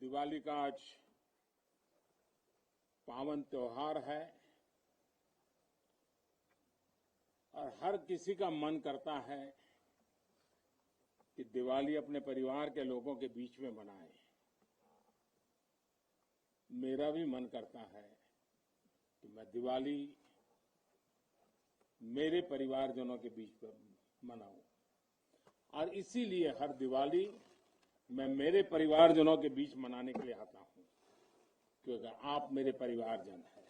दिवाली का आज पावन त्योहार है और हर किसी का मन करता है कि दिवाली अपने परिवार के लोगों के बीच में मनाए। मेरा भी मन करता है कि मैं दिवाली मेरे परिवारजनों के बीच में मनाऊं और इसीलिए हर दिवाली मैं मेरे परिवारजनों के बीच मनाने के लिए आता हूं, क्योंकि आप मेरे परिवारजन हैं,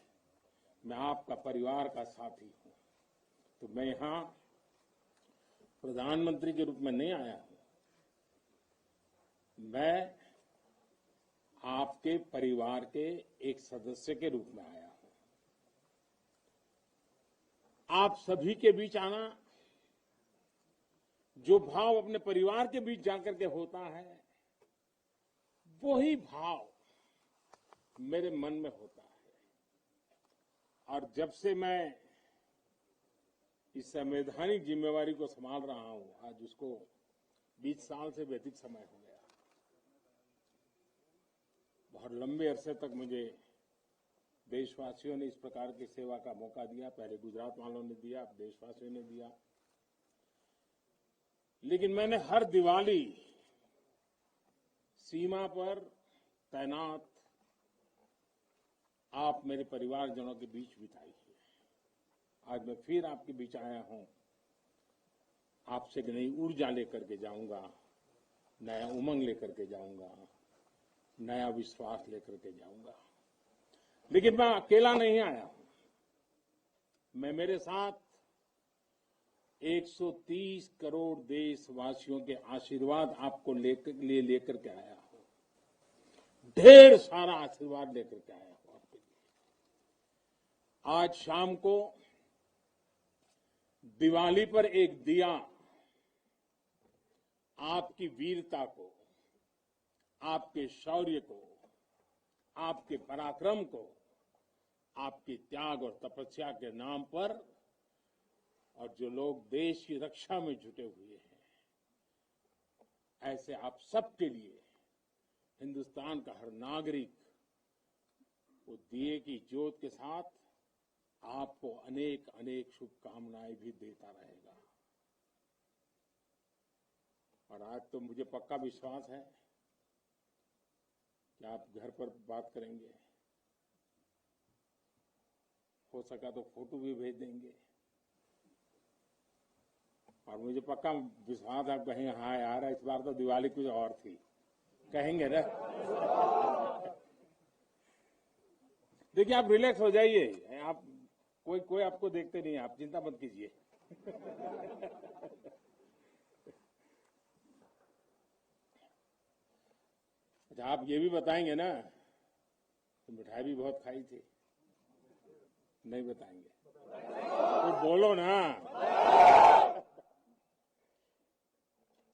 मैं आपका परिवार का साथी हूं। तो मैं यहां प्रधानमंत्री के रूप में नहीं आया हूं, मैं आपके परिवार के एक सदस्य के रूप में आया हूं। आप सभी के बीच आना, जो भाव अपने परिवार के बीच जाकर के होता है, वही भाव मेरे मन में होता है। और जब से मैं इस संवैधानिक जिम्मेवारी को संभाल रहा हूं, आज उसको 20 साल से भी अधिक समय हो गया। बहुत लंबे अरसे तक मुझे देशवासियों ने इस प्रकार की सेवा का मौका दिया। पहले गुजरात वालों ने दिया, अब देशवासियों ने दिया। लेकिन मैंने हर दिवाली सीमा पर तैनात आप मेरे परिवारजनों के बीच बिताई है। आज मैं फिर आपके बीच आया हूं, आपसे एक नई ऊर्जा लेकर के जाऊंगा, नया उमंग लेकर के जाऊंगा, नया विश्वास लेकर के जाऊंगा। लेकिन मैं अकेला नहीं आया हूं, मैं मेरे साथ 130 करोड़ देशवासियों के आशीर्वाद आपको लेकर के आया हूं। ढेर सारा आशीर्वाद लेकर के आया हूं आपके लिए। आज शाम को दिवाली पर एक दिया आपकी वीरता को, आपके शौर्य को, आपके पराक्रम को, आपके त्याग और तपस्या के नाम पर, और जो लोग देश की रक्षा में जुटे हुए हैं, ऐसे आप सबके लिए हिंदुस्तान का हर नागरिक वो दिए की ज्योत के साथ आपको अनेक अनेक शुभकामनाएं भी देता रहेगा। और आज तो मुझे पक्का विश्वास है कि आप घर पर बात करेंगे, हो सका तो फोटो भी भेज देंगे। और मुझे पक्का विश्वास आप कहेंगे, हाँ यार इस बार तो दिवाली कुछ और थी, कहेंगे ना। देखिए आप रिलैक्स हो जाइए, आप कोई आपको देखते नहीं, आप चिंता मत कीजिए। अच्छा, आप ये भी बताएंगे ना तो मिठाई भी बहुत खाई थी, नहीं बताएंगे तो बोलो ना।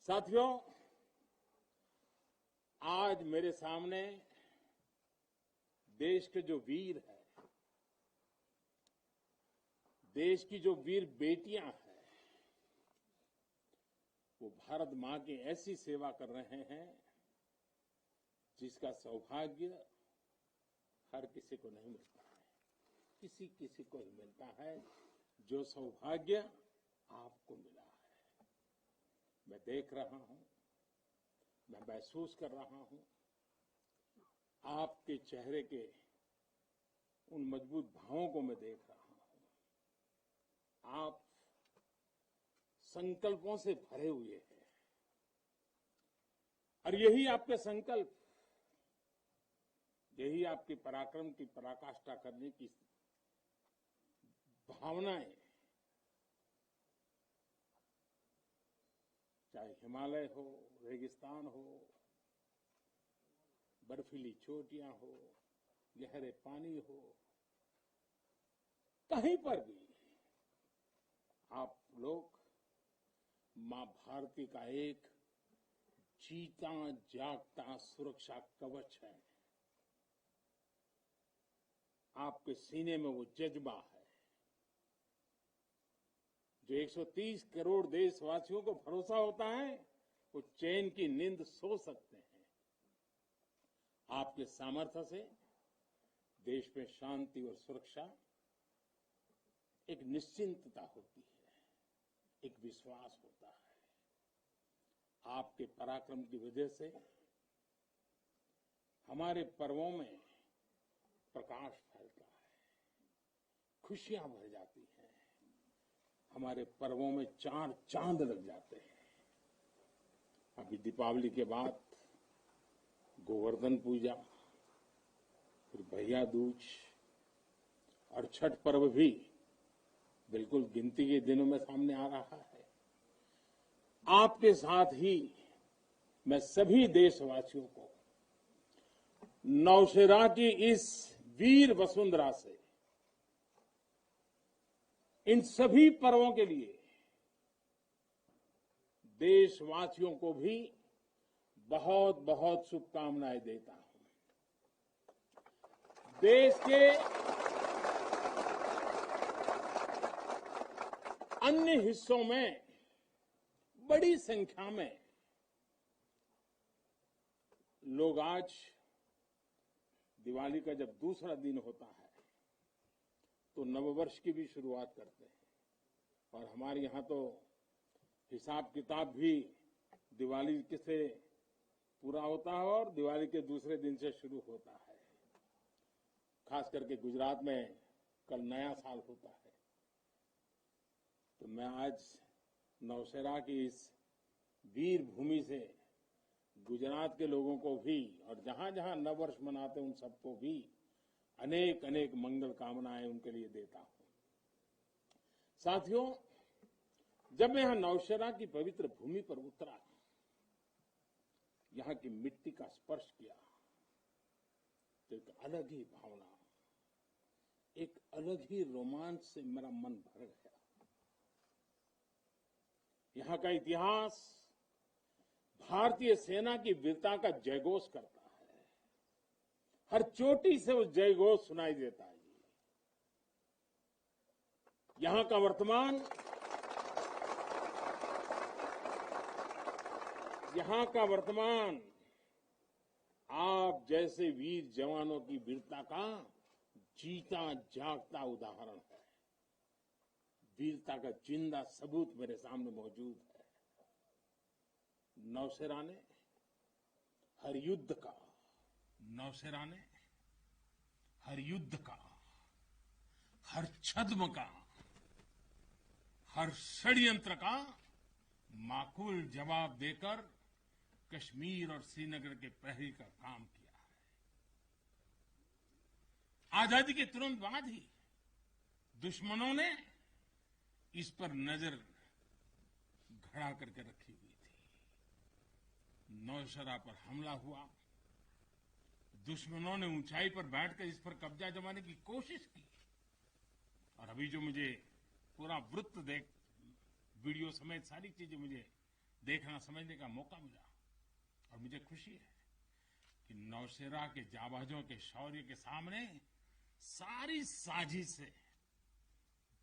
साथियों, आज मेरे सामने देश के जो वीर हैं, देश की जो वीर बेटियां हैं, वो भारत मां की ऐसी सेवा कर रहे हैं जिसका सौभाग्य हर किसी को नहीं मिलता है। किसी किसी को ही मिलता है जो सौभाग्य आपको मिला है। मैं देख रहा हूं, मैं महसूस कर रहा हूं, आपके चेहरे के उन मजबूत भावों को मैं देख रहा हूं। आप संकल्पों से भरे हुए हैं और यही आपके संकल्प, यही आपके पराक्रम की पराकाष्ठा करने की भावनाएं, चाहे हिमालय हो, रेगिस्तान हो, बर्फीली चोटियां हो, गहरे पानी हो, कहीं पर भी आप लोग मां भारती का एक जीता जागता सुरक्षा कवच है। आपके सीने में वो जज्बा है जो 130 करोड़ देशवासियों को भरोसा होता है, वो चैन की नींद सो सकते हैं। आपके सामर्थ्य से देश में शांति और सुरक्षा, एक निश्चिंतता होती है, एक विश्वास होता है। आपके पराक्रम की वजह से हमारे पर्वों में प्रकाश फैलता है, खुशियां भर जाती हैं, हमारे पर्वों में चार चांद लग जाते हैं। अभी दीपावली के बाद गोवर्धन पूजा, फिर भैया दूज और छठ पर्व भी बिल्कुल गिनती के दिनों में सामने आ रहा है। आपके साथ ही मैं सभी देशवासियों को नौशेरा की इस वीर वसुंधरा से इन सभी पर्वों के लिए देशवासियों को भी बहुत बहुत शुभकामनाएं देता हूं। देश के अन्य हिस्सों में बड़ी संख्या में लोग आज दिवाली का जब दूसरा दिन होता है तो नववर्ष की भी शुरुआत करते हैं, और हमारे यहां तो हिसाब किताब भी दिवाली से पूरा होता है और दिवाली के दूसरे दिन से शुरू होता है। खास करके गुजरात में कल नया साल होता है। तो मैं आज नौशेरा की इस वीर भूमि से गुजरात के लोगों को भी और जहां जहां नववर्ष मनाते हैं उन सबको भी अनेक अनेक मंगल कामनाएं उनके लिए देता हूं। साथियों, जब मैं यहां नौशेरा की पवित्र भूमि पर उतरा, यहां की मिट्टी का स्पर्श किया, तो एक अलग ही भावना, एक अलग ही रोमांच से मेरा मन भर गया। यहां का इतिहास भारतीय सेना की वीरता का जयघोष करता है। हर चोटी से वो जयघोष सुनाई देता है। यहां का वर्तमान आप जैसे वीर जवानों की वीरता का जीता जागता उदाहरण है। वीरता का जिंदा सबूत मेरे सामने मौजूद है। नौशेरा ने हर युद्ध का, हर छद्म का, हर षड्यंत्र का माकूल जवाब देकर कश्मीर और श्रीनगर के प्रहरी का काम किया है। आजादी के तुरंत बाद ही दुश्मनों ने इस पर नजर खड़ा करके रखी हुई थी। नौशेरा पर हमला हुआ, दुश्मनों ने ऊंचाई पर बैठकर इस पर कब्जा जमाने की कोशिश की, और अभी जो मुझे पूरा वृत्त वीडियो समेत सारी चीजें मुझे देखना समझने का मौका मिला, और मुझे खुशी है कि नौशेरा के जाबाजों के शौर्य के सामने सारी साजिशें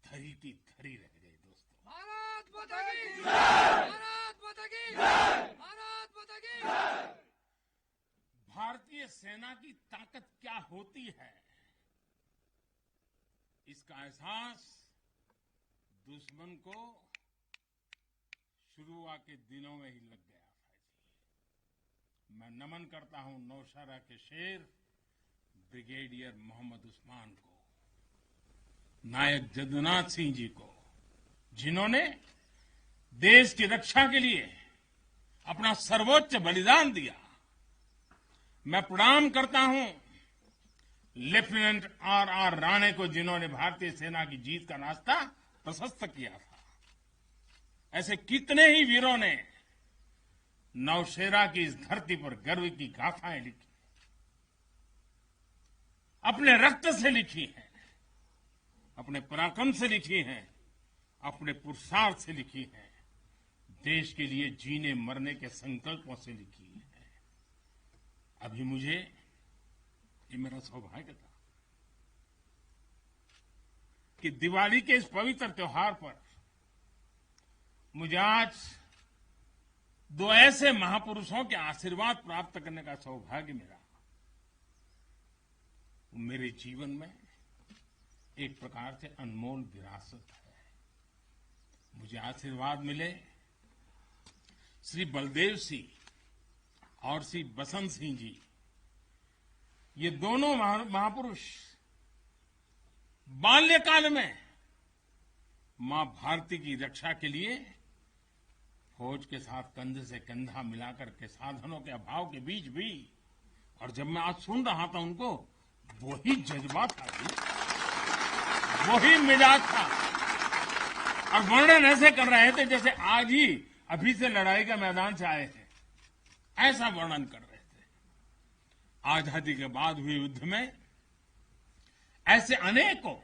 धरी की धरी रह गई। दोस्तों, भारत माता की जय! भारत माता की जय! भारत माता की जय! भारतीय सेना की ताकत क्या होती है, इसका एहसास दुश्मन को शुरुआत के दिनों में ही लग गया था जी। मैं नमन करता हूं नौशेरा के शेर ब्रिगेडियर मोहम्मद उस्मान को, नायक जदुनाथ सिंह जी को, जिन्होंने देश की रक्षा के लिए अपना सर्वोच्च बलिदान दिया। मैं प्रणाम करता हूं लेफ्टिनेंट आर राणे को, जिन्होंने भारतीय सेना की जीत का रास्ता प्रशस्त किया था। ऐसे कितने ही वीरों ने नौशेरा की इस धरती पर गर्व की गाथाएं लिखी, अपने रक्त से लिखी हैं, अपने पराक्रम से लिखी हैं, अपने पुरुषार्थ से लिखी हैं, देश के लिए जीने मरने के संकल्पों से लिखी है। अभी मुझे, ये मेरा सौभाग्य था कि दिवाली के इस पवित्र त्योहार पर मुझे आज दो ऐसे महापुरुषों के आशीर्वाद प्राप्त करने का सौभाग्य मिला वो मेरे जीवन में एक प्रकार से अनमोल विरासत है। मुझे आशीर्वाद मिले श्री बलदेव सिंह और श्री बसंत सिंह जी, ये दोनों महापुरुष बाल्यकाल में मां भारती की रक्षा के लिए फौज के साथ कंधे से कंधा मिलाकर के साधनों के अभाव के बीच भी, और जब मैं आज सुन रहा था उनको, वही जज्बा था जी, वही मिजाज था, और वर्णन ऐसे कर रहे थे जैसे आज ही अभी से लड़ाई का मैदान से आए हैं, ऐसा वर्णन कर रहे थे। आजादी के बाद हुए युद्ध में ऐसे अनेकों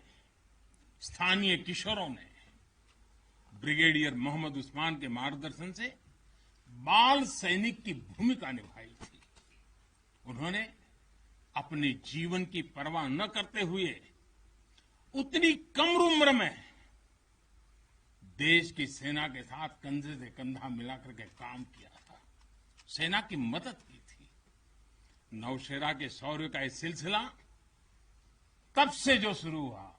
स्थानीय किशोरों ने ब्रिगेडियर मोहम्मद उस्मान के मार्गदर्शन से बाल सैनिक की भूमिका निभाई थी। उन्होंने अपने जीवन की परवाह न करते हुए उतनी कम उम्र में देश की सेना के साथ कंधे से कंधा मिलाकर के काम किया था, सेना की मदद की थी। नौशेरा के शौर्य का ये सिलसिला तब से जो शुरू हुआ,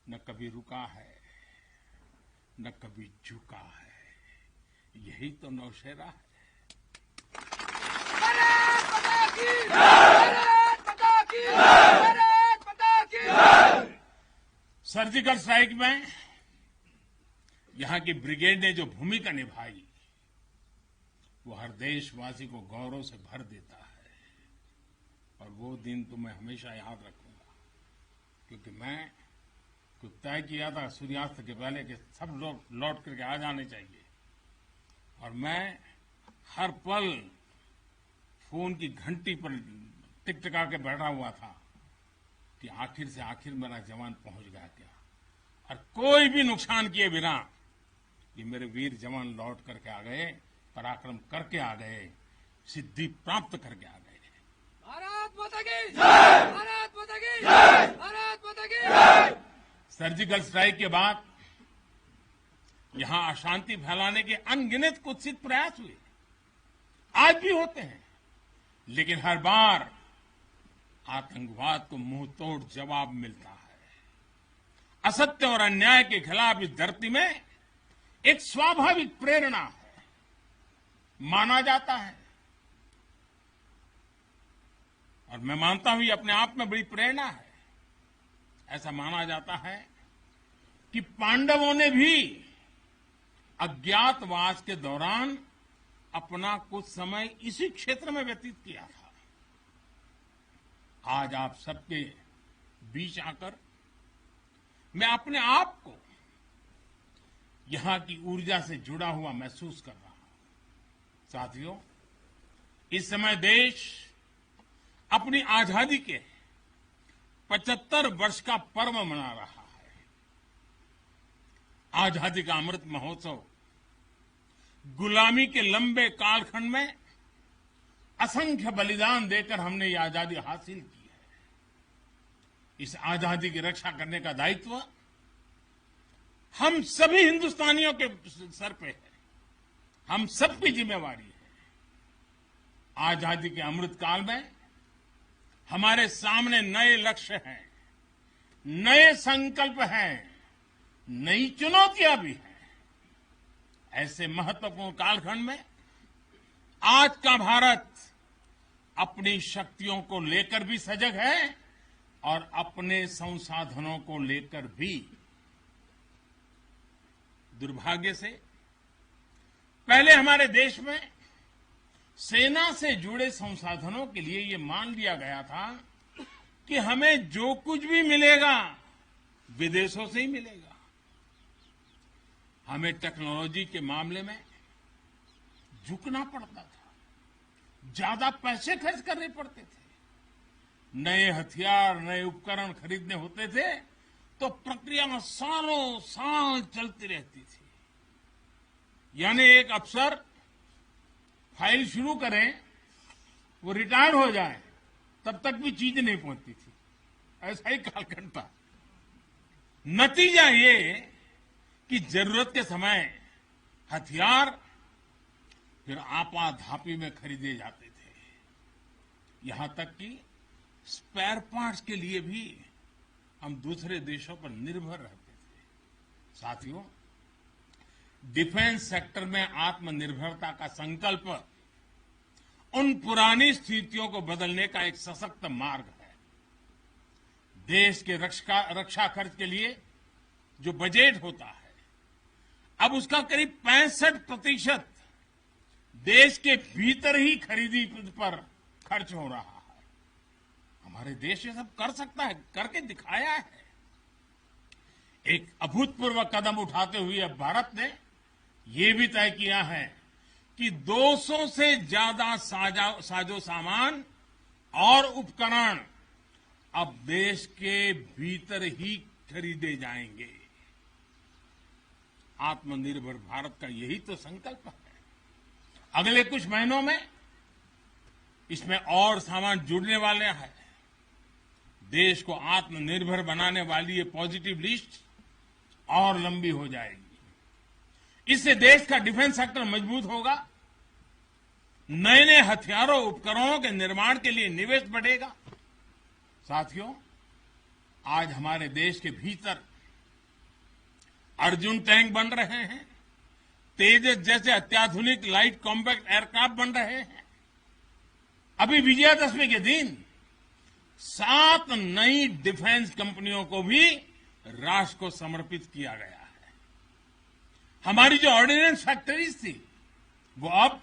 न कभी रुका है, न कभी झुका है। यही तो नौशेरा है। भारत माता की जय! भारत माता की जय! भारत माता की जय! सर्जिकल स्ट्राइक में यहां की ब्रिगेड ने जो भूमिका निभाई, वो हर देशवासी को गौरव से भर देता है। और वो दिन तो मैं हमेशा याद रखूंगा, क्योंकि मैं कुछ तय किया था सूर्यास्त के पहले कि सब लोग लौट करके आ जाने चाहिए, और मैं हर पल फोन की घंटी पर टिकटिका के बैठा हुआ था कि आखिर से आखिर मेरा जवान पहुंच गया क्या, और कोई भी नुकसान किए बिना ये मेरे वीर जवान लौट करके आ गए, पराक्रम करके आ गए, सिद्धि प्राप्त करके आ गए। भारत माता की जय! भारत माता की जय! भारत माता की जय! सर्जिकल स्ट्राइक के बाद यहां अशांति फैलाने के अनगिनत कुत्सित प्रयास हुए, आज भी होते हैं, लेकिन हर बार आतंकवाद को मुंह तोड़ जवाब मिलता है। असत्य और अन्याय के खिलाफ इस धरती में एक स्वाभाविक प्रेरणा है, माना जाता है, और मैं मानता हूं ये अपने आप में बड़ी प्रेरणा है। ऐसा माना जाता है कि पांडवों ने भी अज्ञातवास के दौरान अपना कुछ समय इसी क्षेत्र में व्यतीत किया था। आज आप सबके बीच आकर मैं अपने आप को यहां की ऊर्जा से जुड़ा हुआ महसूस कर रहा हूं। साथियों, इस समय देश अपनी आजादी के 75 वर्ष का पर्व मना रहा है। आजादी का अमृत महोत्सव गुलामी के लंबे कालखंड में असंख्य बलिदान देकर हमने ये आजादी हासिल की है। इस आजादी की रक्षा करने का दायित्व हम सभी हिंदुस्तानियों के सर पे है, हम सबकी जिम्मेवारी है। आजादी के अमृत काल में हमारे सामने नए लक्ष्य हैं, नए संकल्प हैं, नई चुनौतियां भी हैं। ऐसे महत्वपूर्ण कालखंड में आज का भारत अपनी शक्तियों को लेकर भी सजग है और अपने संसाधनों को लेकर भी। दुर्भाग्य से पहले हमारे देश में सेना से जुड़े संसाधनों के लिए ये मान लिया गया था कि हमें जो कुछ भी मिलेगा विदेशों से ही मिलेगा। हमें टेक्नोलॉजी के मामले में झुकना पड़ता था, ज्यादा पैसे खर्च करने पड़ते थे। नए हथियार, नए उपकरण खरीदने होते थे तो प्रक्रिया सालों साल चलती रहती थी। यानी एक अफसर फाइल शुरू करें, वो रिटायर हो जाए, तब तक भी चीज नहीं पहुंचती थी। ऐसा ही कालखंड था। नतीजा ये कि जरूरत के समय हथियार फिर आपाधापी में खरीदे जाते थे। यहां तक कि स्पेयर पार्ट्स के लिए भी हम दूसरे देशों पर निर्भर रहते थे। साथियों, डिफेंस सेक्टर में आत्मनिर्भरता का संकल्प उन पुरानी स्थितियों को बदलने का एक सशक्त मार्ग है। देश के रक्षा खर्च के लिए जो बजट होता है, अब उसका करीब 65% देश के भीतर ही खरीदी पर खर्च हो रहा है। हमारे देश ये सब कर सकता है, करके दिखाया है। एक अभूतपूर्व कदम उठाते हुए अब भारत ने ये भी तय किया है कि 200 से ज्यादा साजो सामान और उपकरण अब देश के भीतर ही खरीदे जाएंगे। आत्मनिर्भर भारत का यही तो संकल्प है। अगले कुछ महीनों में इसमें और सामान जुड़ने वाले हैं। देश को आत्मनिर्भर बनाने वाली ये पॉजिटिव लिस्ट और लंबी हो जाएगी। इससे देश का डिफेंस सेक्टर मजबूत होगा, नए नए हथियारों उपकरणों के निर्माण के लिए निवेश बढ़ेगा। साथियों, आज हमारे देश के भीतर अर्जुन टैंक बन रहे हैं, तेजस जैसे अत्याधुनिक लाइट कॉम्पैक्ट एयरक्राफ्ट बन रहे हैं। अभी विजयादशमी के दिन 7 नई डिफेंस कंपनियों को भी राष्ट्र को समर्पित किया गया है। हमारी जो ऑर्डिनेंस फैक्ट्रीज थी, वो अब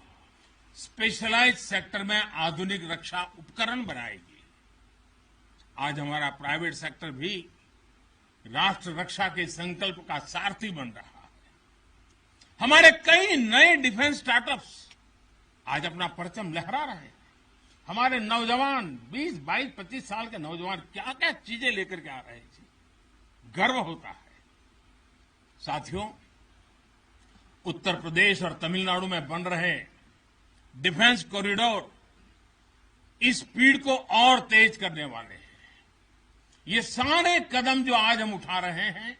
स्पेशलाइज्ड सेक्टर में आधुनिक रक्षा उपकरण बनाएगी। आज हमारा प्राइवेट सेक्टर भी राष्ट्र रक्षा के संकल्प का सारथी बन रहा है। हमारे कई नए डिफेंस स्टार्टअप्स आज अपना परचम लहरा रहे हैं। हमारे नौजवान 20, 22, 25 साल के नौजवान क्या क्या चीजें लेकर के आ रहे हैं, गर्व होता है। साथियों, उत्तर प्रदेश और तमिलनाडु में बन रहे डिफेंस कॉरिडोर इस स्पीड को और तेज करने वाले हैं। ये सारे कदम जो आज हम उठा रहे हैं,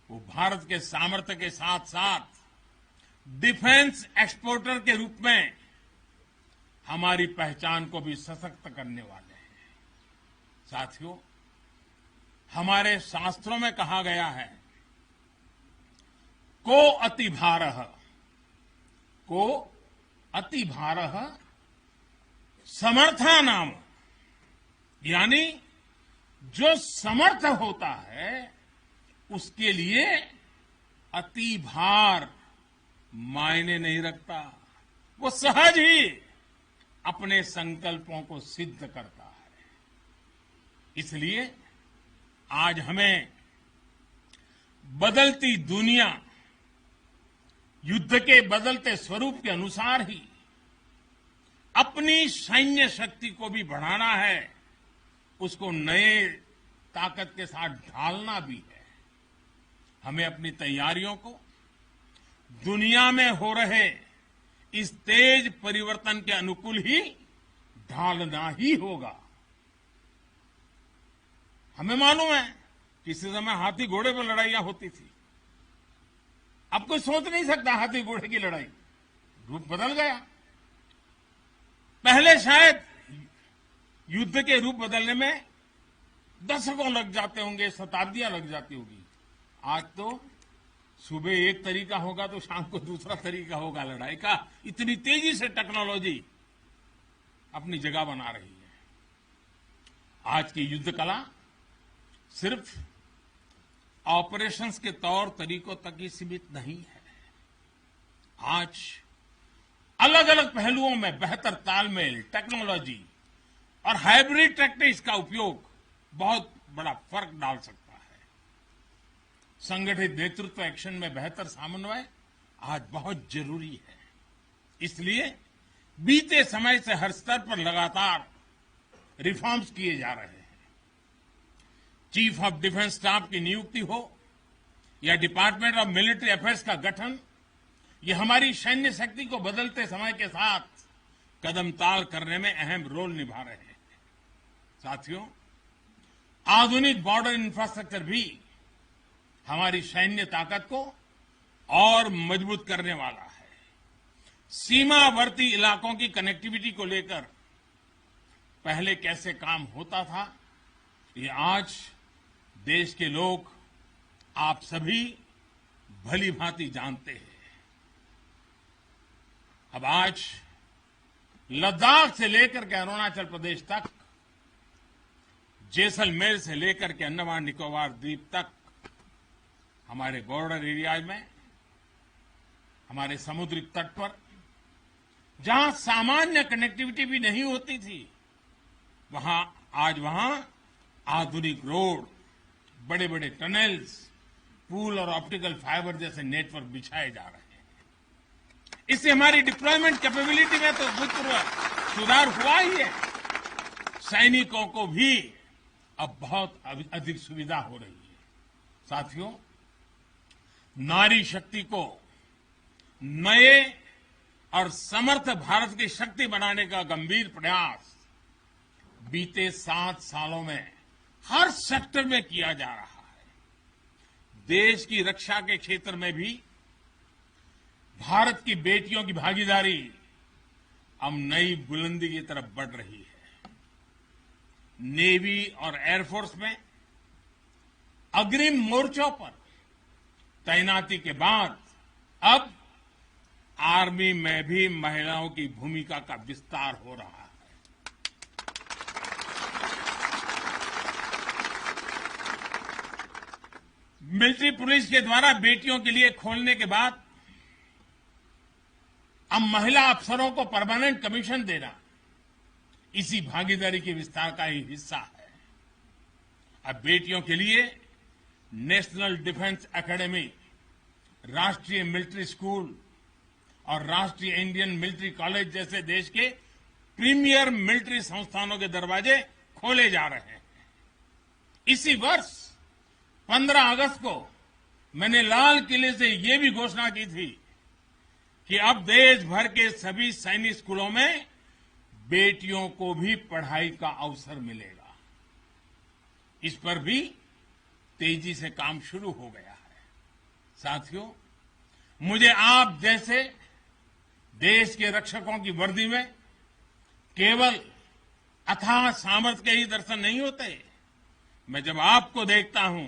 वो भारत के सामर्थ्य के साथ साथ डिफेंस एक्सपोर्टर के रूप में हमारी पहचान को भी सशक्त करने वाले हैं। साथियों, हमारे शास्त्रों में कहा गया है, को अति भारः समर्था नाम, यानी जो समर्थ होता है उसके लिए अति भार मायने नहीं रखता। वो सहज ही अपने संकल्पों को सिद्ध करता है। इसलिए आज हमें बदलती दुनिया, युद्ध के बदलते स्वरूप के अनुसार ही अपनी सैन्य शक्ति को भी बढ़ाना है, उसको नए ताकत के साथ ढालना भी है। हमें अपनी तैयारियों को दुनिया में हो रहे इस तेज परिवर्तन के अनुकूल ही ढालना ही होगा। हमें मालूम है किसी समय हाथी घोड़े पर लड़ाइयां होती थी। अब कोई सोच नहीं सकता हाथी घोड़े की लड़ाई, रूप बदल गया। पहले शायद युद्ध के रूप बदलने में दशकों लग जाते होंगे, शताब्दियां लग जाती होगी। आज तो सुबह एक तरीका होगा तो शाम को दूसरा तरीका होगा लड़ाई का। इतनी तेजी से टेक्नोलॉजी अपनी जगह बना रही है। आज की युद्ध कला सिर्फ ऑपरेशंस के तौर तरीकों तक ही सीमित नहीं है। आज अलग अलग पहलुओं में बेहतर तालमेल, टेक्नोलॉजी और हाइब्रिड टैक्टिक्स का उपयोग बहुत बड़ा फर्क डाल सकता है। संगठित नेतृत्व एक्शन में बेहतर समन्वय आज बहुत जरूरी है। इसलिए बीते समय से हर स्तर पर लगातार रिफॉर्म्स किए जा रहे हैं। चीफ ऑफ डिफेंस स्टाफ की नियुक्ति हो या डिपार्टमेंट ऑफ मिलिट्री अफेयर्स का गठन, ये हमारी सैन्य शक्ति को बदलते समय के साथ कदम ताल करने में अहम रोल निभा रहे हैं। साथियों, आधुनिक बॉर्डर इंफ्रास्ट्रक्चर भी हमारी सैन्य ताकत को और मजबूत करने वाला है। सीमावर्ती इलाकों की कनेक्टिविटी को लेकर पहले कैसे काम होता था, ये आज देश के लोग, आप सभी भली भांति जानते हैं। अब आज लद्दाख से लेकर के अरुणाचल प्रदेश तक, जैसलमेर से लेकर के अंडमान निकोबार द्वीप तक, हमारे बॉर्डर एरियाज में, हमारे समुद्री तट पर, जहां सामान्य कनेक्टिविटी भी नहीं होती थी, आज वहां आधुनिक रोड, बड़े बड़े टनल्स, पूल और ऑप्टिकल फाइबर जैसे नेटवर्क बिछाए जा रहे हैं। इससे हमारी डिप्लॉयमेंट कैपेबिलिटी में तो भूतपूर्व सुधार हुआ ही है। सैनिकों को भी अब बहुत अधिक सुविधा हो रही है। साथियों, नारी शक्ति को नए और समर्थ भारत की शक्ति बनाने का गंभीर प्रयास बीते 7 सालों में हर सेक्टर में किया जा रहा है। देश की रक्षा के क्षेत्र में भी भारत की बेटियों की भागीदारी अब नई बुलंदी की तरफ बढ़ रही है। नेवी और एयरफोर्स में अग्रिम मोर्चों पर तैनाती के बाद अब आर्मी में भी महिलाओं की भूमिका का विस्तार हो रहा है। मिलिट्री पुलिस के द्वारा बेटियों के लिए खोलने के बाद अब महिला अफसरों को परमानेंट कमीशन देना इसी भागीदारी के विस्तार का ही हिस्सा है। अब बेटियों के लिए नेशनल डिफेंस एकेडमी, राष्ट्रीय मिलिट्री स्कूल और राष्ट्रीय इंडियन मिलिट्री कॉलेज जैसे देश के प्रीमियर मिलिट्री संस्थानों के दरवाजे खोले जा रहे हैं। इसी वर्ष 15 अगस्त को मैंने लाल किले से ये भी घोषणा की थी कि अब देश भर के सभी सैनिक स्कूलों में बेटियों को भी पढ़ाई का अवसर मिलेगा। इस पर भी तेजी से काम शुरू हो गया है। साथियों, मुझे आप जैसे देश के रक्षकों की वर्दी में केवल अथाह सामर्थ्य के ही दर्शन नहीं होते। मैं जब आपको देखता हूं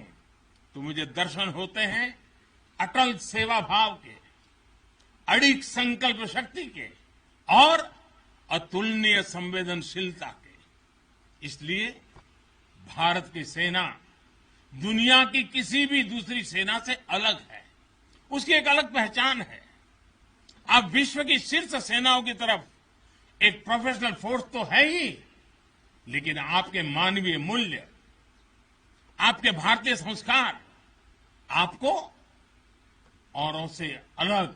तो मुझे दर्शन होते हैं अटल सेवा भाव के, अडिग संकल्प शक्ति के और अतुलनीय संवेदनशीलता के। इसलिए भारत की सेना दुनिया की किसी भी दूसरी सेना से अलग है। उसकी एक अलग पहचान है। अब विश्व की शीर्ष सेनाओं की तरफ एक प्रोफेशनल फोर्स तो है ही, लेकिन आपके मानवीय मूल्य, आपके भारतीय संस्कार आपको औरों से अलग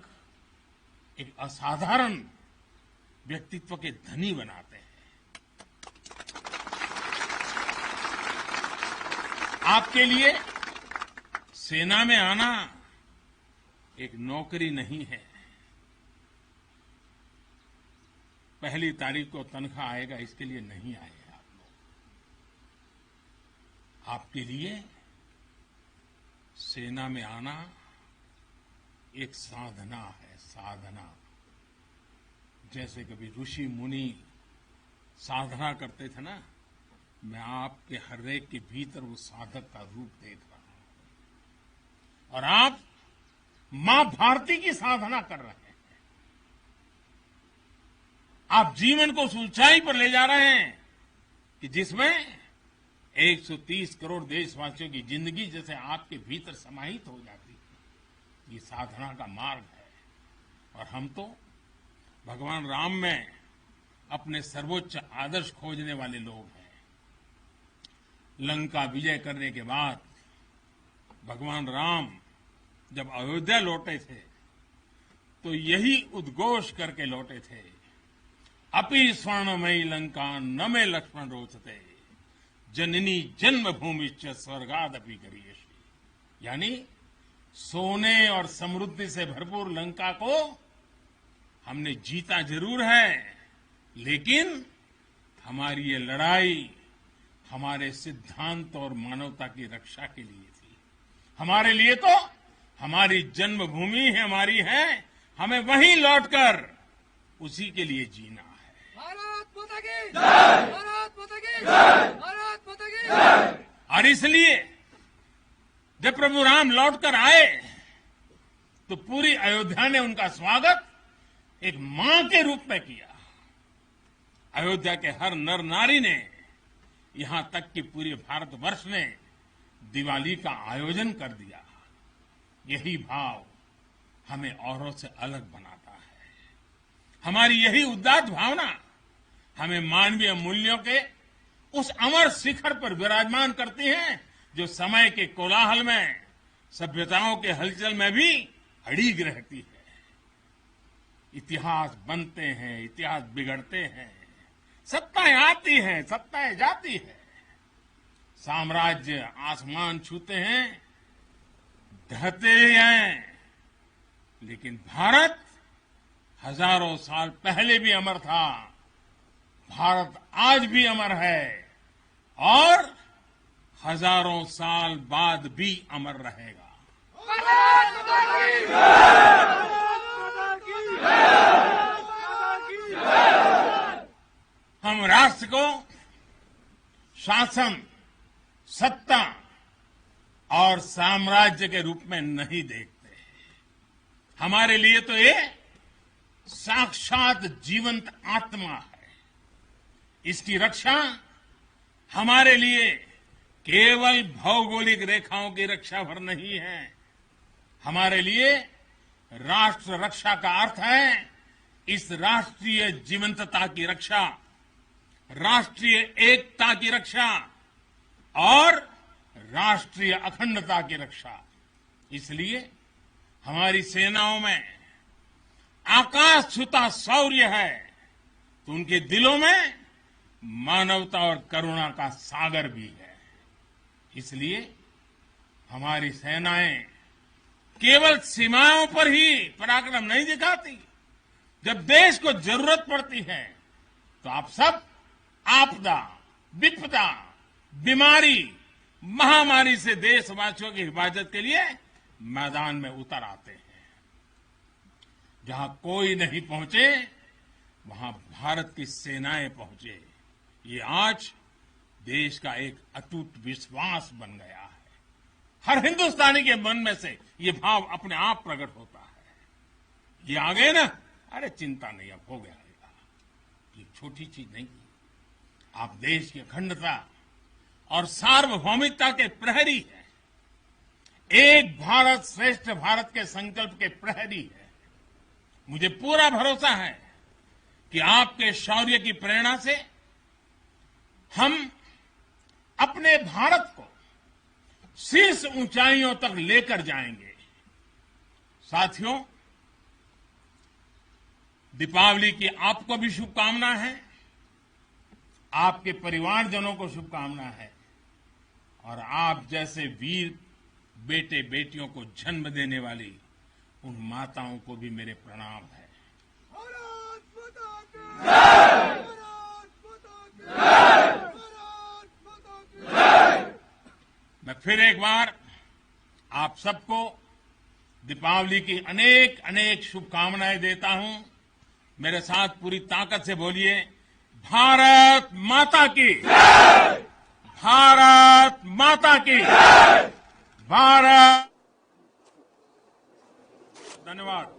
एक असाधारण व्यक्तित्व के धनी बनाते हैं। आपके लिए सेना में आना एक नौकरी नहीं है। पहली तारीख को तनख्वाह आएगा इसके लिए नहीं आए आप लोग। आपके लिए सेना में आना एक साधना है, साधना। जैसे कभी ऋषि मुनि साधना करते थे ना, मैं आपके हर एक के भीतर वो साधक का रूप देख रहा हूं। और आप मां भारती की साधना कर रहे हैं। आप जीवन को उस ऊंचाई पर ले जा रहे हैं कि जिसमें 130 करोड़ देशवासियों की जिंदगी जैसे आपके भीतर समाहित हो जाती है। ये साधना का मार्ग है। और हम तो भगवान राम में अपने सर्वोच्च आदर्श खोजने वाले लोग हैं। लंका विजय करने के बाद भगवान राम जब अयोध्या लौटे थे तो यही उद्घोष करके लौटे थे, अपि स्वर्णमयी लंका न मे लक्ष्मण रोचते, जननी जन्मभूमिश्च स्वर्गादपि गरीयसी। यानी सोने और समृद्धि से भरपूर लंका को हमने जीता जरूर है, लेकिन हमारी ये लड़ाई हमारे सिद्धांत और मानवता की रक्षा के लिए थी। हमारे लिए तो हमारी जन्मभूमि हमारी है, हमें वहीं लौटकर उसी के लिए जीना है। भारत माता की जय। भारत की भारत माता की। और इसलिए जब प्रभु राम लौटकर आए तो पूरी अयोध्या ने उनका स्वागत एक मां के रूप में किया। अयोध्या के हर नर नारी ने, यहां तक कि पूरे भारतवर्ष ने दिवाली का आयोजन कर दिया। यही भाव हमें औरों से अलग बनाता है। हमारी यही उदात्त भावना हमें मानवीय मूल्यों के उस अमर शिखर पर विराजमान करती है जो समय के कोलाहल में, सभ्यताओं के हलचल में भी अड़िग रहती है। इतिहास बनते हैं, इतिहास बिगड़ते हैं, सत्ताएं आती हैं, सत्ताएं जाती है, साम्राज्य आसमान छूते हैं, ढहते हैं, लेकिन भारत हजारों साल पहले भी अमर था, भारत आज भी अमर है और हजारों साल बाद भी अमर रहेगा। भारत माता की। हम राष्ट्र को शासन, सत्ता और साम्राज्य के रूप में नहीं देखते। हमारे लिए तो ये साक्षात जीवंत आत्मा है। इसकी रक्षा हमारे लिए केवल भौगोलिक रेखाओं की रक्षा भर नहीं है। हमारे लिए राष्ट्र रक्षा का अर्थ है इस राष्ट्रीय जीवंतता की रक्षा, राष्ट्रीय एकता की रक्षा और राष्ट्रीय अखंडता की रक्षा। इसलिए हमारी सेनाओं में आकाश छूता शौर्य है तो उनके दिलों में मानवता और करुणा का सागर भी है। इसलिए हमारी सेनाएं केवल सीमाओं पर ही पराक्रम नहीं दिखाती। जब देश को जरूरत पड़ती है तो आप सब आपदा, विपदा, बीमारी, महामारी से देशवासियों की हिफाजत के लिए मैदान में उतर आते हैं। जहां कोई नहीं पहुंचे वहां भारत की सेनाएं पहुंचे। ये आज देश का एक अटूट विश्वास बन गया है। हर हिंदुस्तानी के मन में से ये भाव अपने आप प्रकट होता है। ये आ गए ना, अरे चिंता नहीं, अब हो गया। ये छोटी चीज नहीं। आप देश की अखंडता और सार्वभौमिकता के प्रहरी हैं। एक भारत श्रेष्ठ भारत के संकल्प के प्रहरी हैं। मुझे पूरा भरोसा है कि आपके शौर्य की प्रेरणा से हम अपने भारत को शीर्ष ऊंचाइयों तक लेकर जाएंगे। साथियों, दीपावली की आपको भी शुभकामना है, आपके परिवारजनों को शुभकामना है और आप जैसे वीर बेटे बेटियों को जन्म देने वाली उन माताओं को भी मेरे प्रणाम है। भारत माता की जय। भारत माता की जय। भारत माता की जय। मैं फिर एक बार आप सबको दीपावली की अनेक अनेक शुभकामनाएं देता हूं। मेरे साथ पूरी ताकत से बोलिए, भारत माता की जय। भारत माता की जय। भारत। धन्यवाद।